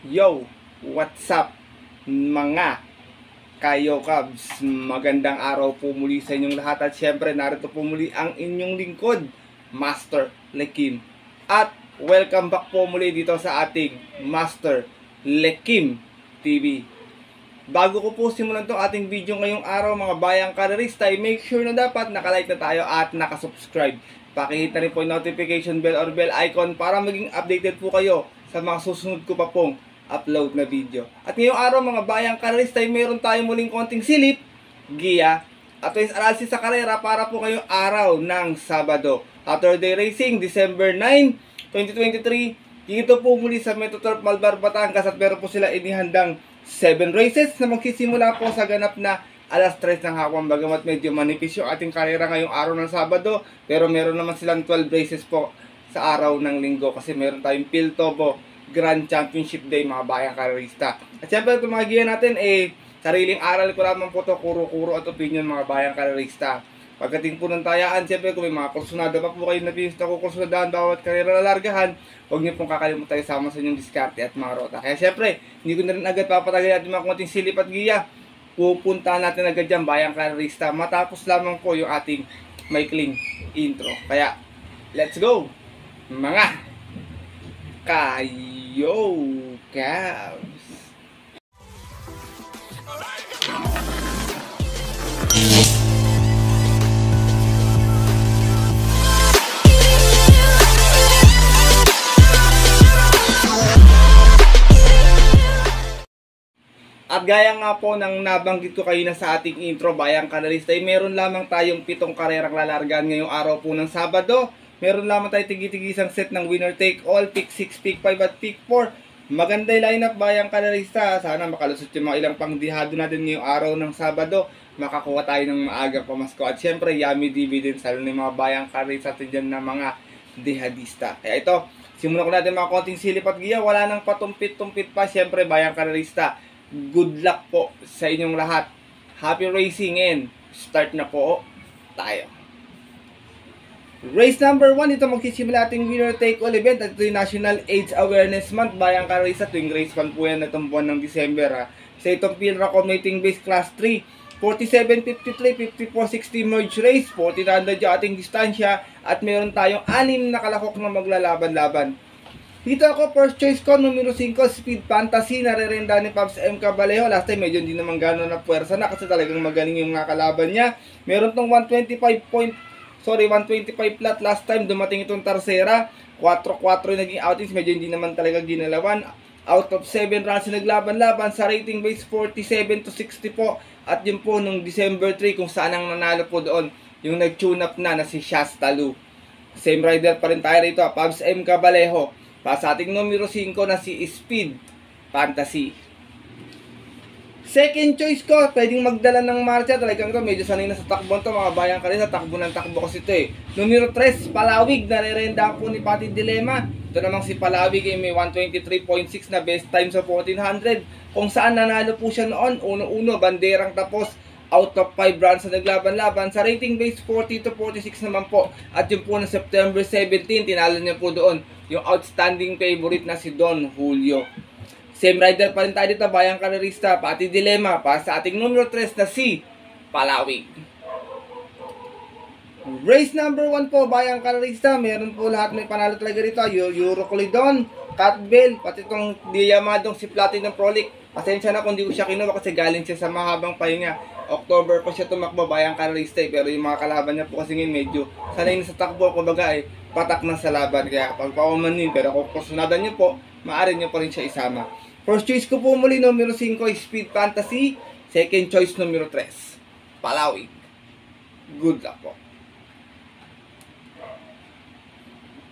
Yo, what's up mga Kayo Cubs? Magandang araw po muli sa inyong lahat at syempre narito po muli ang inyong lingkod, Master Lekim. At welcome back po muli dito sa ating Master Lekim TV. Bago ko po simulan itong ating video ngayong araw mga bayang karerista, make sure na dapat nakalike na tayo at nakasubscribe. Pakihit na rin po yung notification bell or bell icon para maging updated po kayo sa mga susunod ko pa pong upload na video. At ngayong araw mga bayang karerista, mayroon tayong muling konting silip, giya, at is analysis sa karera para po ngayong araw ng Sabado. Saturday Racing, December 9, 2023. Dito po muli sa Metroturf Malbar, Batangas at meron po sila inihandang 7 races na magsisimula po sa ganap na alas 3 ng hapon. Bagamat medyo manipis yung ating karera ngayong araw ng Sabado, pero meron naman silang 12 races po sa araw ng Linggo kasi meron tayong Piltobo Grand Championship Day mga bayang karerista. At syempre itong mga giya natin sariling aral ko lamang po ito, kuro-kuro at opinion mga bayang karerista. Pagdating po ng tayaan, syempre kung may mga kursunada pa po kayo na pinis na kukursunadahan bawat karera na largahan, huwag niyo pong kakalimutan isama sa inyong diskarte at mga rota. Kaya syempre, hindi ko na rin agad papatagal natin mga konting silip at giya. Pupunta natin agad dyan bayang karerista matapos lamang po yung ating maikling intro. Kaya, let's go! Mga Kayo Cubs! At gaya nga po ng nabanggit ko kayo na sa ating intro bayang karerista, meron lamang tayong 7 karerang lalargaan ngayong araw po ng Sabado. Meron lamang tayo tigi-tigisang set ng winner take all, pick 6, pick 5 at pick 4. Maganda yung lineup bayang karerista. Sana makalusot yung mga ilang pangdihado natin ngayong araw ng Sabado. Makakuha tayo ng maagang pamasko. At syempre, yummy dividends lalo ng mga bayang karerista natin dyan na mga dihadista. Kaya ito, simulan ko natin mga konting silip at giya. Wala nang patumpit-tumpit pa. Syempre, bayang karerista, good luck po sa inyong lahat. Happy racing and start na po tayo. Race number 1, ito magsisimula ating winner take all event at ito yung National AIDS Awareness Month bayang karerista. Tuwing race 1 po yan itong buwan ng December. Sa itong Pilra Commuting Base Class 3, 47.53, 54.60 merge race, 1400 yung ating distansya at meron tayong 6 na kalahok na maglalaban-laban. Dito ako, first choice ko, numero 5, Speed Fantasy, narerenda ni Pops M. Cabalejo. Last time, medyo hindi naman gano'n na puwersa na kasi talagang magaling yung mga kalaban niya. Meron tong 125 flat last time, dumating itong Tercera. 4-4 yung naging outings, medyo hindi naman talaga ginalawan. Out of 7 runs na naglaban-laban sa rating base 47-60 po. At yun po nung December 3 kung saan ang nanalo po doon, yung nag-tune up na si Shasta Lu. Same rider pa rin tayo rito, Pops M. Cabalejo. Pa sa ating numero 5 na si Speed Fantasy. Second choice ko, pwedeng magdala ng marcha. Talagang ito, medyo sanay na sa takbo ito mga bayang karerista. Takbo ng takbo kasi ito Numero 3, Palawig. Narerenda po ni Pati Dilema. Ito namang si Palawig may 123.6 na best time sa 1400. Kung saan nanalo po siya noon. Uno-uno, banderang tapos. Out of 5 runs na naglaban-laban. Sa rating base 40-46 naman po. At yung po na September 17, tinalo niya po doon yung outstanding favorite na si Don Julio. Same rider pa rin tayo dito, bayang karerista, Pati Dilema, para sa ating numero 3 na si Palawig. Race number 1 po, bayang karerista, meron po lahat may panalo talaga rito, Eurocolidon, Catbell, pati itong diyamadong si Platinum Prolic. Pasensya na kung di ko siya kinuha kasi galing siya sa mahabang pahinga. October pa siya tumakbo, bayang karerista, pero yung mga kalaban niya po kasi ngayon medyo sanay na sa takbo, kumbaga patak na sa laban. Kaya pagpaumanin, pero kung kursunadan niyo po, maaari niyo pa rin siya isama. First choice ko po muli, numero 5, Speed Fantasy. Second choice, numero 3, Palawig. Good luck po.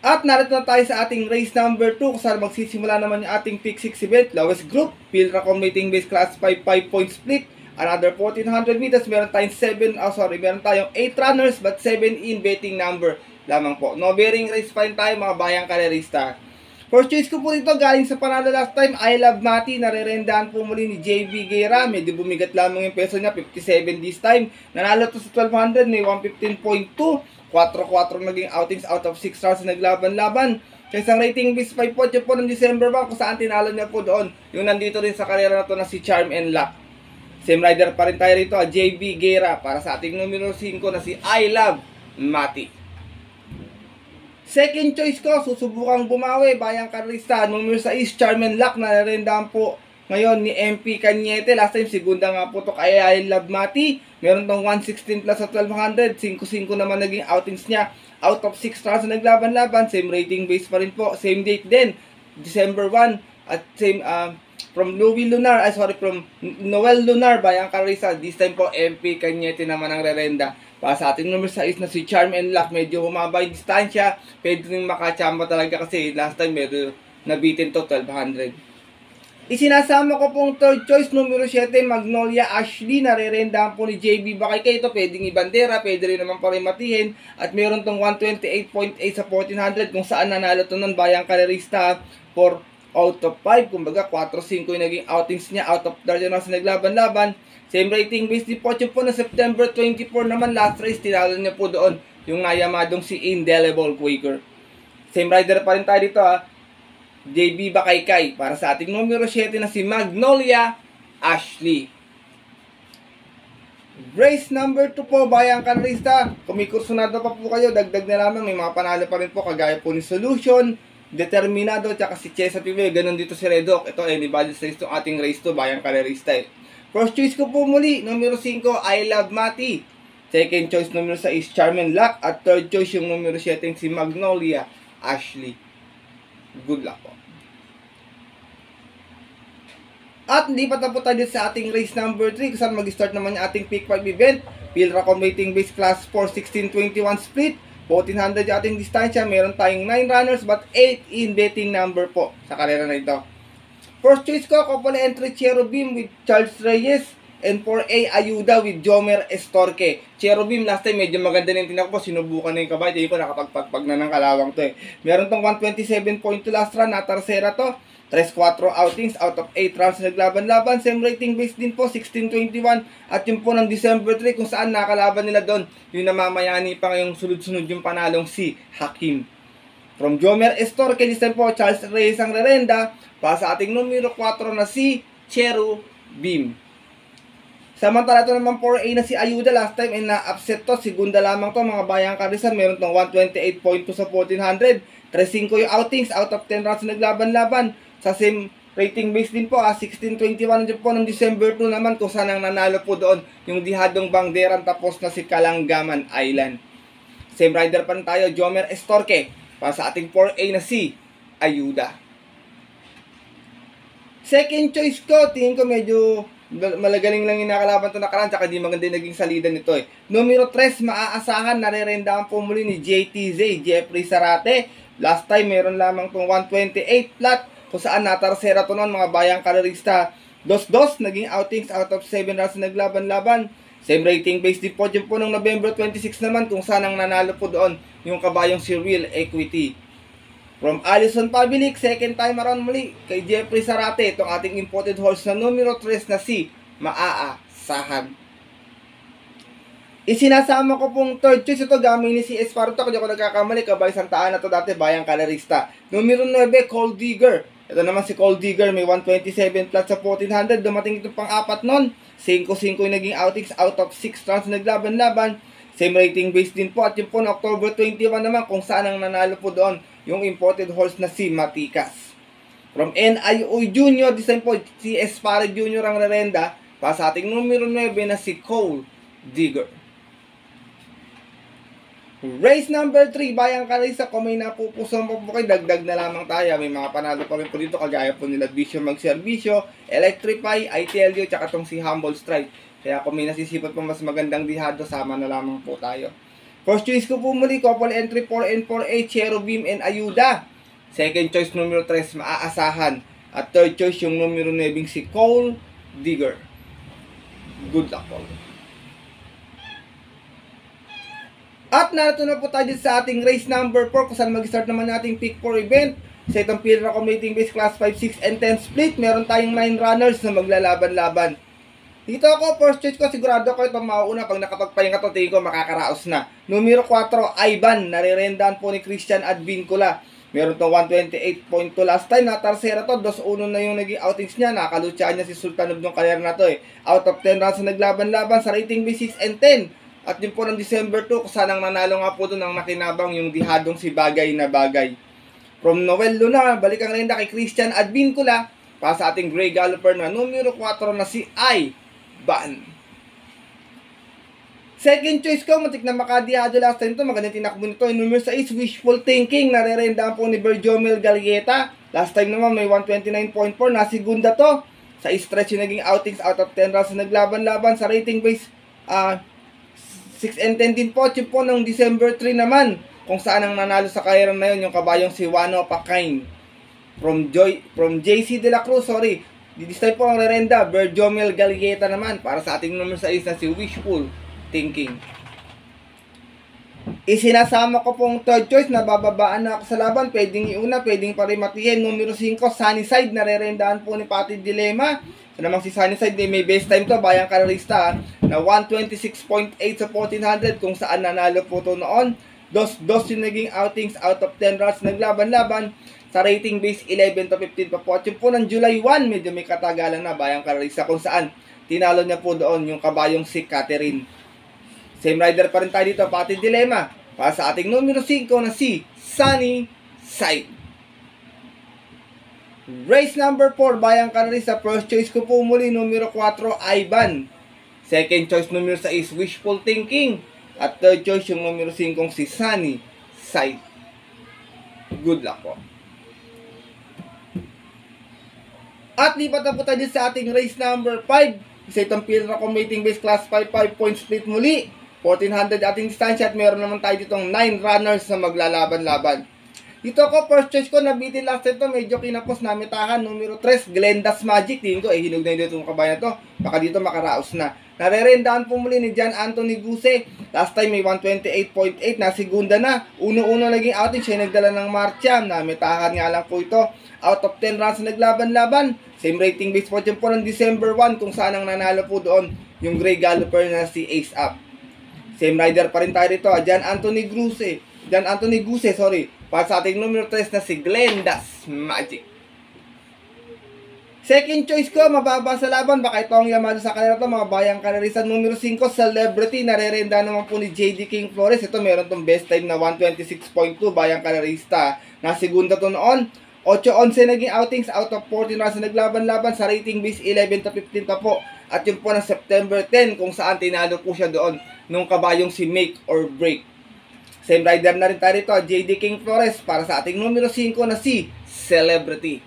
At narito na tayo sa ating race number 2. Kung magsisimula naman yung ating pick 6 event. Lowest group, Pilra Commuting Base Class 5, 5-point split. Another 1400 meters. Meron tayong 8 runners but 7 in betting number lamang po. No bearing race pa rin tayo mga bayang karerista. First choice ko po dito, galing sa panalo last time, I Love Mati. Narerendahan po muli ni JB Guerra. Medyo bumigat lamang yung peso niya, 57 this time. Nanalo to sa 1200, may 115.2. 4-4 naging outings out of 6 rounds na naglaban-laban. Sa isang rating base 5 po, yun po ng December 1 kung saan tinalo niya po doon. Yung nandito rin sa karera na to na si Charm and Luck. Same rider pa rin tayo rito, JB Guerra, para sa ating numero 5 na si I Love Mati. Second choice ko, susubukang bumawi, bayang karista, numero 6, Charm and Luck, na narendahan po ngayon ni MP Cañete. Last time, segunda nga po to kay I Love Mati. Meron tong 116 plus sa 1200, 5-5 naman naging outings niya. Out of 6 rounds na naglaban-laban, same rating base pa rin po, same date din, December 1, at same, from Noel Lunar, bayang karista. This time po, MP Cañete naman ang rerenda. Para sa ating number 6 na si Charm and Luck, medyo humaba yung distansya. Pwede rin makachamba talaga kasi last time medyo nabitin to 1200. Isinasama ko pong third choice, numero 7, Magnolia Ashley, narerendahan po ni JB Bakay. Ito pwedeng ibandera, pwede rin naman pa rin matihin. At meron tong 128.8 sa 1400 kung saan nanalo to nun bayang karerista for out of 5. Kumbaga 4-5 yung naging outings niya, out of 30 na sa naglaban-laban. Same rating base di po po na September 24 naman, last race tinalo niya po doon yung nayamadong si Indelible Quaker. Same rider pa rin tayo dito JB Bakaykay, para sa ating numero 7 na si Magnolia Ashley. Race number 2 po, bayang karista. Kung may kursunado pa po kayo, dagdag na lamang, may mga panalo pa rin po, kagaya po ni Solution, Determinado, tsaka si Chesa TV. Ganun dito si Redok. Ito, anybody says itong ating race 2, bayang karista. First choice ko po muli, numero 5, I Love Mati. Second choice, numero 6, Charm and Luck. At third choice, yung numero 7, si Magnolia Ashley. Good luck po. At hindi pa tapos tayo sa ating race number 3 kung saan mag-start naman yung ating Pick 5 event. Pilracom rating base class 4, 16-21 split. 1400 yung ating distansya. Meron tayong 9 runners but 8 in betting number po sa karera na ito. First choice ko, couple entry Cherubim with Charles Reyes. And 4A, Ayuda with Jomer Estorque. Cherubim, last time medyo maganda na yung tinakbo. Sinubukan na yung kabay. Hindi ko nakapagpagpag na ng kalawang to Meron tong 127.2 last run. Natarsera to. 3-4 outings out of 8 rounds na naglaban-laban. Same rating base din po, 16-21. At yung po ng December 3 kung saan nakalaban nila doon. Yung namamayani pa ngayong sunod-sunod yung panalong si Hakim. From Jomer Estorque, this time po, Charles Reyes ang rerenda. Para sa ating numero 4 na si Cherubim. Samantala ito naman 4A na si Ayuda, last time ay na-upset to, segunda lamang to mga bayang karisan, meron tong 128.2 sa 1400, 3-5 yung outings, out of 10 rounds naglaban-laban, sa same rating base din po, 16-21 din po ng December 2 naman, kung saan ang nanalo po doon, yung dihadong bangderan, tapos na si Kalanggaman Island. Same rider pa rin tayo, Jomer Estorque, para sa ating 4A na si Ayuda. Second choice ko, tingin ko medyo malagaling lang yung nakalaban ito nakaraan, tsaka di maganda yung naging salida nito Numero 3, maaasahan, narerendahan po muli ni JTZ, Jeffrey Sarate. Last time, meron lamang itong 128 flat, kung saan natarsera ito noon, mga bayang karerista. 2-2, naging outings out of 7 rounds na naglaban-laban. Same rating base din po, dyan po ng November 26 naman, kung saan ang nanalo po doon, yung kabayong si Real Equity. From Allison Pabilik, second time around muli kay Jeffrey Sarate, itong ating imported horse na numero 3 na si Maaasahan. Isinasama ko pong third choice ito, gamit ni si Esparto, kung di ako nagkakamali, kabay Santa Ana to dati, bayang kalerista. Numero 9, Cold Digger. Ito naman si Cold Digger, may 127 plus sa 1400, dumating ito pang-apat nun. 5-5 yung naging outings, out of 6 rounds naglaban-laban. Same rating base din po, at yung po na October 21 naman, kung saan ang nanalo po doon, yung imported horse na si Matikas. From NIO Junior, this time po, si Espare Junior ang rerenda, para sa ating numero 9 na si Cold Digger. Race number 3, bayang karisa, kung may napupusan po kayo, dagdag na lamang tayo. May mga panalo pa rin po dito, kagaya po nila Bisyo Magservisyo, Electrify, ITLU, tsaka tong si Humble Strike. Kaya kung may nasisipot po mas magandang dihado, sama na lamang po tayo. First choice ko po muli, couple entry 4 and 4A, Cherubim and Ayuda. Second choice, numero 3, Maaasahan. At third choice, yung numero 9, si Cold Digger. Good luck po. At narito na po tayo sa ating race number 4 kung saan mag-start naman nating Pick 4 event. Sa itong Pilracom rating base class 5, 6, and 10 split, meron tayong 9 runners na maglalaban-laban. Dito ako, first choice ko, sigurado ko ito mauuna. Pag nakapagpahinga to, tingin ko makakaraos na. Numero 4, Ivan, narirendahan po ni Christian Advincula. Meron tong 128.2 last time na tarsera to, 2-1 na yung naging outings niya. Nakalutsaan niya si Sultanov ng karera na to eh. Out of 10 runs na naglaban-laban sa rating B6 and 10. At yun po ng December 2, kusanang nanalo nga po doon ang nakinabang yung dihadong si Bagay na Bagay. From Noel Luna, balikan rin na kay Christian Advincula para sa ating Gray Galloper na numero 4 na si Ivan. Second choice ko, matik na makadihado last time to. Magandang tinakbo nito. Yung numero 6, Wishful Thinking. Narerendaan po ni Berjomel Gallieta. Last time naman may 129.4. Nasigunda to. Sa stretch yung naging outings out of 10 runs na naglaban-laban. Sa rating base 6 and 10 din po. Yung po ng December 3 naman. Kung saan ang nanalo sa kairan na yun, yung kabayong si Wano Pakain. From JC De La Cruz, sorry. This time po ang rerenda, Berjomel Gallieta naman. Para sa ating numero 6 na si Wishful Thinking. Isinasama ko pong third choice na bababaan na ako sa laban. Pwedeng iuna, pwedeng parimatihin. Numero 5, Sunnyside. Narerendaan po ni Pati Dilema. So namang si Sunnyside may best time to. Bayang karalista na 126.8 sa 1400 kung saan nanalo po to noon. Dos yung naging outings out of 10 runs naglaban-laban. Sa rating base 11 to 15 pa po. At yung po ng July 1, medyo may katagalan na Bayang karalista kung saan tinalo niya po doon yung kabayong si Catherine. Same rider pa rin tayo dito, Pati Dilema. Para sa ating numero 5 na si Sunnyside. Race number 4, Bayang Karalista. First choice ko po muli, numero 4, Ivan. Second choice, numero 6, Wishful Thinking. At third choice, yung numero 5, si Sunnyside. Good luck po. At lipat na po tayo sa ating race number 5. Isa itong Pilra Commuting Base Class 5 5-point split muli. 1400 ating distansya at meron naman tayo ditong 9 runners na maglalaban-laban. Dito ako, first choice ko, nabitin last time to, medyo kinapos namitahan. Numero 3, Glenda's Magic. Tingin ko, hinug na dito itong kabayan to. Baka dito makaraos na. Narerendaan po muli ni John Anthony Guse. Last time may 128.8, nasigunda na. Uno-uno naging outing, siya nagdala ng Martiam. Namitahan nga lang po ito. Out of 10 runs naglaban-laban. Same rating base po dyan po ng December 1 kung saan ang nanalo po doon yung Gray Galloper na si Ace Up. Same rider pa rin tayo rito, John Anthony Guse, para sa ating numero 3 na si Glenda's Magic. Second choice ko, mababa sa laban, baka ito ang Yamado sa kanila to, mga Bayang Karalista. Numero 5, Celebrity, narerenda naman po ni JD King Flores. Ito meron tong best time na 126.2, Bayang Karalista. Nasigunda to noon. 8-11 naging outings out of 14 runs na naglaban-laban sa rating base 11 to 15 pa po. At yun po ng September 10 kung saan tinalo po siya doon nung kabayong si Make or Break. Same rider na rin tayo rito, JD King Flores, para sa ating numero 5 na si Celebrity.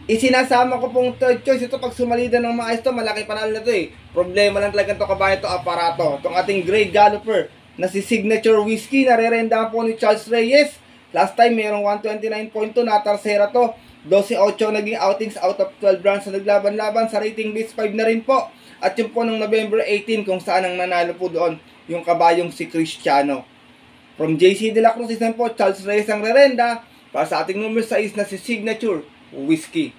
Isinasama ko pong third choice. Ito pag sumalida ng maayos to, malaki panalo na to eh. Problema lang talaga ito kabayan to, aparato. Itong ating Gray Galloper na si Signature Whiskey, narerenda po ni Charles Reyes. Last time mayroong 129.2 na tarsera to. 12-8 naging outings out of 12 runs na naglaban-laban sa rating base 5 na rin po. At yun po nung November 18 kung saan ang nanalo po doon yung kabayong si Cristiano. From JC De La Cruz, isang po Charles Reyes ang rerenda para sa ating number 6 na si Signature Whiskey.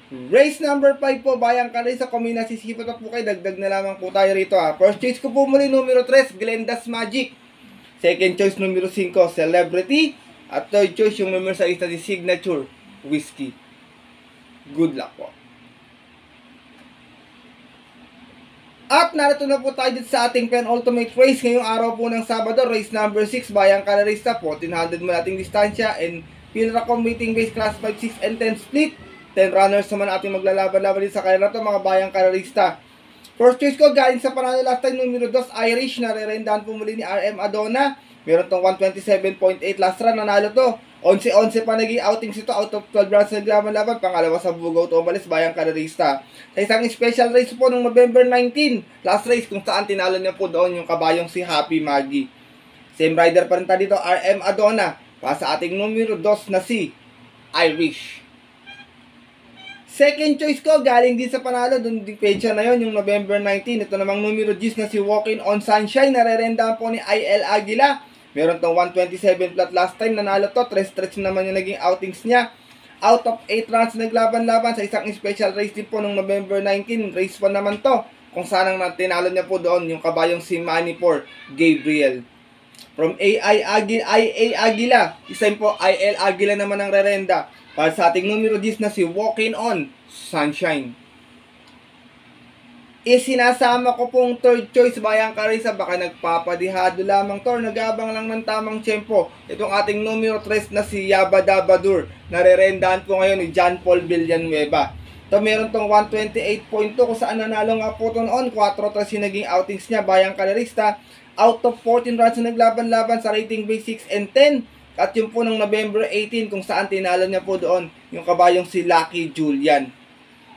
Race number 5 po, Bayang Karalista. Kung may nasisipat po kayo, dagdag na lamang po tayo rito ha. First choice ko po muli, numero 3, Glenda's Magic. Second choice, numero 5, Celebrity. At third choice, yung numero 6 na si Signature Whiskey. Good luck po. At narito na po tayo dito sa ating penultimate race ngayong araw po ng Sabado. Race number 6, Bayang Karalista. 1400 mo nating distansya. And Pilra Commuting Base Class 5, 6, and 10 split. 10 runners naman ating maglalaban-laban din sa kanila to, mga Bayang Karalista. First choice ko, galing sa panalo last time, numero 2, Irish. Narerendahan po muli ni RM Adona. Meron tong 127.8 last run, nanalo to. 11-11 pa naging outings ito, out of 12 runs naglaban-laban. Pangalawa sa Bugaw to umalis, Bayang Karalista. Sa isang special race po nung November 19, last race kung saan tinalo niya po doon yung kabayong si Happy Maggie. Same rider pa rin tayo dito, RM Adona. Para sa ating numero 2 na si Irish. Second choice ko, galing din sa panalo, dun din pecha na yon yung November 19. Ito namang numero 10 na si Walking on Sunshine, narerendahan po ni IL Aguila. Meron tong 127 flat last time, nanalo to, 3 stretch naman yung naging outings niya. Out of 8 runs naglaban-laban sa isang special race din po nung November 19, race 1 naman to, kung saan ang tinalo niya po doon yung kabayong si Manipur Gabriel. From IA Aguila, isa po IL Aguila naman ang rerenda. Para sa ating numero 10 na si Walking On Sunshine. Isinasama ko pong third choice Bayang Karisa, baka nagpapadihado lamang to, nagabang lang ng tamang tiyempo. Itong ating numero 3 na si Yabadabadur, narerendahan po ngayon ni John Paul Villanueva. Ito meron tong 128.2 kung saan nanalo nga po ito noon, 4-3 yung naging outings niya Bayang Karista. Out of 14 runs na naglaban-laban sa rating base 6 and 10. At yun po ng November 18 kung saan tinalo niya po doon yung kabayong si Lucky Julian.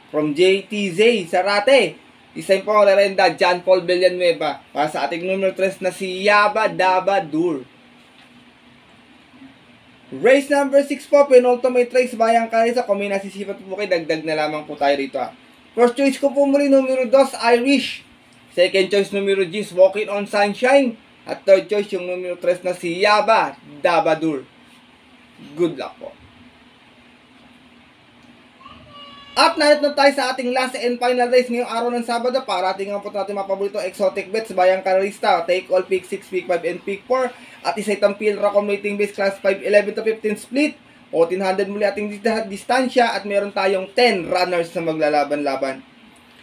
From JTZ Sarate, isa po ang rerenda, John Paul Villanueva. Para sa ating numero 3 na si Yabadabadur. Race number 6 po, penultimate race Bayang Karisa. Kung may nasisipat po kayo, dagdag na lamang po tayo rito. First choice ko po muli, numero 2, Irish. Second choice, numero 10, Walking On Sunshine. At third choice, yung numero 3 na si Yabadabadur. Good luck po. At narito na tayo sa ating last and final race ngayong araw ng Sabado. Para ating po natin mapaborito exotic bets Bayang Karista. Take all pick 6, pick 5, and pick 4. At isa itong Pilracom rating base class 5, 11 to 15 split. 1400 muli ating distansya. At meron tayong 10 runners na maglalaban-laban.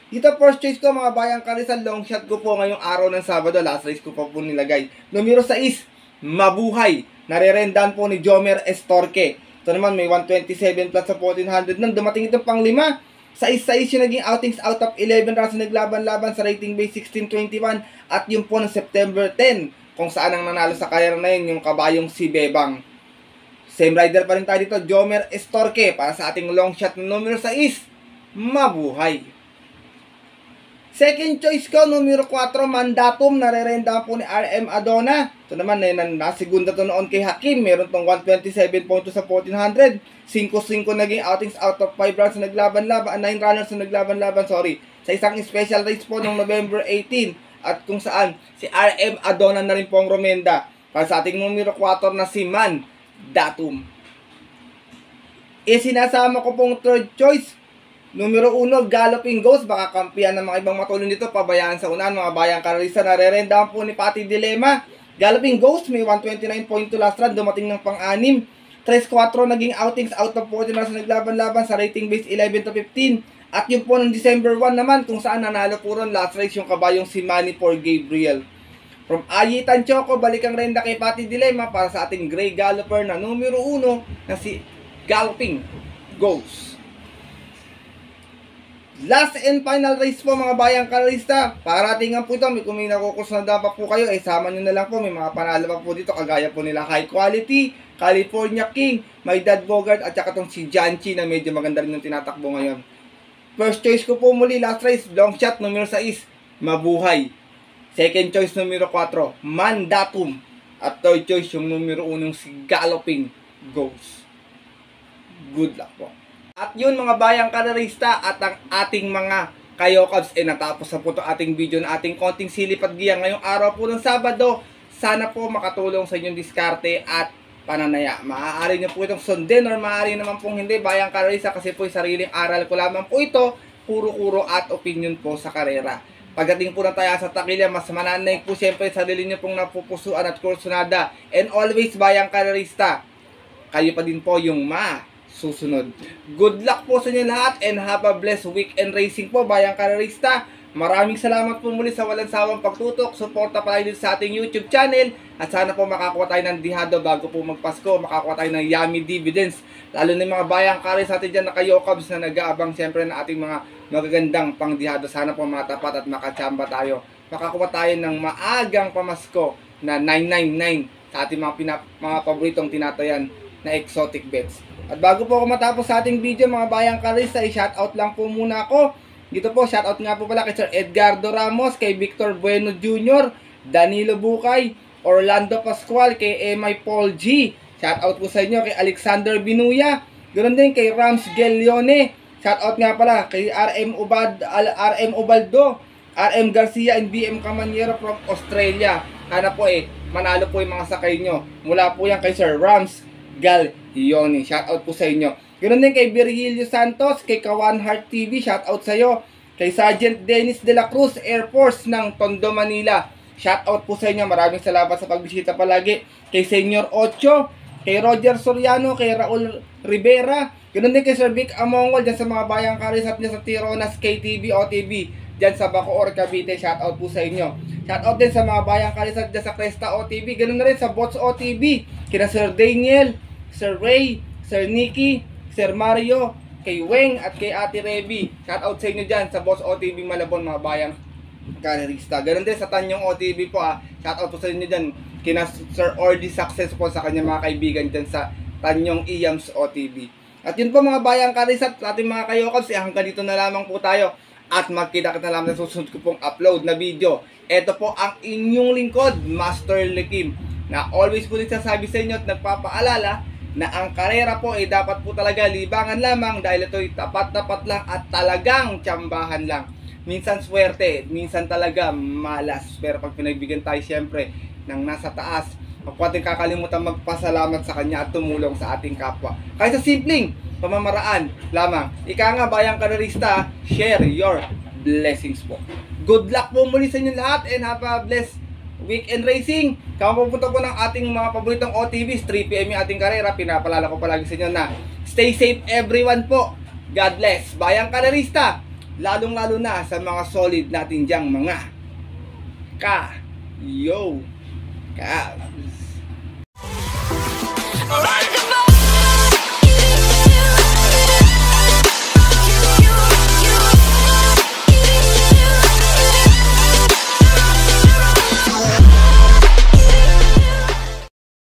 Dito first choice ko mga Bayang Karisa, long shot ko po ngayong araw ng Sabado. Last race ko po nilagay. Numero 6, Mabuhay. Narerendahan po ni Jomer Estorque. Ito naman may 127 plus sa 1400. Nang dumating itong pang 5, sa isa yung naging outings out of 11 runs na naglaban-laban sa rating base 1621. At yun po ng September 10 kung saan ang nanalo sa karera na yun yung kabayong si Bebang. Same rider pa rin tayo dito, Jomer Estorque. Para sa ating long shot na numero 6, Mabuhay. Second choice ko, numero 4, Mandatum. Narerenda po ni RM Adona. Ito naman, nasigunda to noon kay Hakim. Meron tong 127.2 sa 1400. 5-5 naging outings out of 5 runs na naglaban-laban. 9 runners na naglaban-laban, sorry. Sa isang special race po noong November 18. At kung saan, si RM Adona na rin po ang romenda. Para sa ating numero 4 na si Mandatum. Sinasama ko pong third choice, numero 1, Galloping Ghost. Baka kampiyan ng mga ibang matulong dito, pabayaan sa unahan mga Bayang Karisa. Narerendahan po ni Pati Dilema. Galloping Ghost may 129.2 last run, dumating ng pang-6. 3-4 naging outings out of 14 runs na naglaban-laban sa rating base 11 to 15. At yun po ng December 1 naman kung saan nanalo po ron last race yung kabayong si Manny for Gabriel. From Ayitan Choco, balik ang renda kay Pati Dilema para sa ating Gray Galloper na numero 1 na si Galloping Ghost. Last and final race po mga Bayang Karista. Parating po ito. Kung may nakukusanda pa po kayo, sama nyo na lang po. May mga panalo pa po dito. Kagaya po nila High Quality, California King, My Dad Bogart, at saka itong si Janchi na medyo maganda rin yung tinatakbo ngayon. First choice ko po muli, last race, long shot, numero 6, Mabuhay. Second choice, numero 4, Mandatum. At third choice, yung numero 1, si Galloping Ghost. Good luck po. At yun mga Bayang Karista, at ang ating mga Kayokabs, natapos na po ito ating video na ating konting silip at giya ngayong araw po ng Sabado. Sana po makatulong sa inyong diskarte at pananaya. Maaari nyo po itong sundin or maaari naman pong hindi Bayang Karista, kasi po sariling aral ko lamang po ito, kuro-kuro at opinion po sa karera. Pagdating po na tayo sa takilya, mas mananaig po siyempre sarili nyo pong napupusuan at kursunada. And always Bayang Karista, kayo pa din po yung susunod. Good luck po sa inyo lahat and have a blessed weekend racing po Bayang Karista. Maraming salamat po muli sa walang sawang pagtutok. Suporta pa tayo sa ating YouTube channel at sana po makakuha tayo ng dihado bago po magpasko. Makakuha tayo ng yummy dividends. Lalo na yung mga Bayang Karista natin dyan na Kayokabs na nag-aabang siyempre na ating mga magagandang pangdihado. Sana po matapat at makachamba tayo. Makakuha tayo ng maagang pamasko na 999 sa ating mga paboritong tinatayan na exotic bets. At bago po ako matapos sa ating video mga Bayang Karista, i-shoutout lang po muna ako. Dito po, shoutout nga po pala kay Sir Edgardo Ramos, kay Victor Bueno Jr., Danilo Bucay, Orlando Pascual, kay Emay Paul G. Shoutout po sa inyo kay Alexander Binuya. Ganoon din kay Rams Gelione. Shoutout nga pala kay RM Ubaldo, RM Garcia, and BM Camanyero from Australia. Sana po manalo po yung mga sakay nyo. Mula po yan kay Sir Rams Galioni. Shoutout po sa inyo. Ganoon din kay Virgilio Santos, kay Kawan Heart TV, shoutout sa iyo. Kay Sergeant Dennis De La Cruz, Air Force ng Tondo, Manila. Shoutout po sa inyo. Maraming salamat sa pagbisita palagi. Kay Senior Ocho, kay Roger Soriano, kay Raul Rivera. Ganun din kay Sir Vic Amongol dyan sa mga bayang karisat niya sa Tironas, KTV, OTV. Dyan sa Bacoor, Cavite. Shoutout po sa inyo. Shoutout din sa mga bayang karisat dyan sa Cresta OTV. Ganun na rin sa Bots OTV. Kina Sir Daniel, Sir Ray, Sir Nicky, Sir Mario, kay Weng at kay Ate Reby. Shoutout sa inyo dyan sa Boss OTV Malabon, mga bayang karerista. Ganun din sa Tanyong OTV po Shoutout po sa inyo dyan. Kina Sir Orly Success po sa kanya mga kaibigan dyan sa Tanyong Iams OTV. At yun po mga bayang karisat sa ating mga kayokabs. Hanggang dito na lamang po tayo. At magkita-kita na lamang sa susunod ko pong upload na video. Ito po ang inyong lingkod, Master Lekim, na always po din sasabi sa inyo at nagpapaalala na ang karera po ay dapat po talaga libangan lamang dahil ito'y tapat-tapat lang at talagang tsambahan lang. Minsan swerte, minsan talaga malas. Pero pag pinagbigyan tayo siyempre ng nasa taas, huwag po ating kakalimutan magpasalamat sa kanya at tumulong sa ating kapwa. Kahit sa simpleng pamamaraan lamang. Ika nga bayang karerista, share your blessings po. Good luck po muli sa inyo lahat and have a blessed weekend racing. Kung pupunta po ng ating mga paboritong OTVs, 3pm yung ating karera. Pinapalala ko palagi sa inyo na stay safe everyone po. God bless. Bayang karerista, lalong-lalo na sa mga solid natin dyang mga Ka.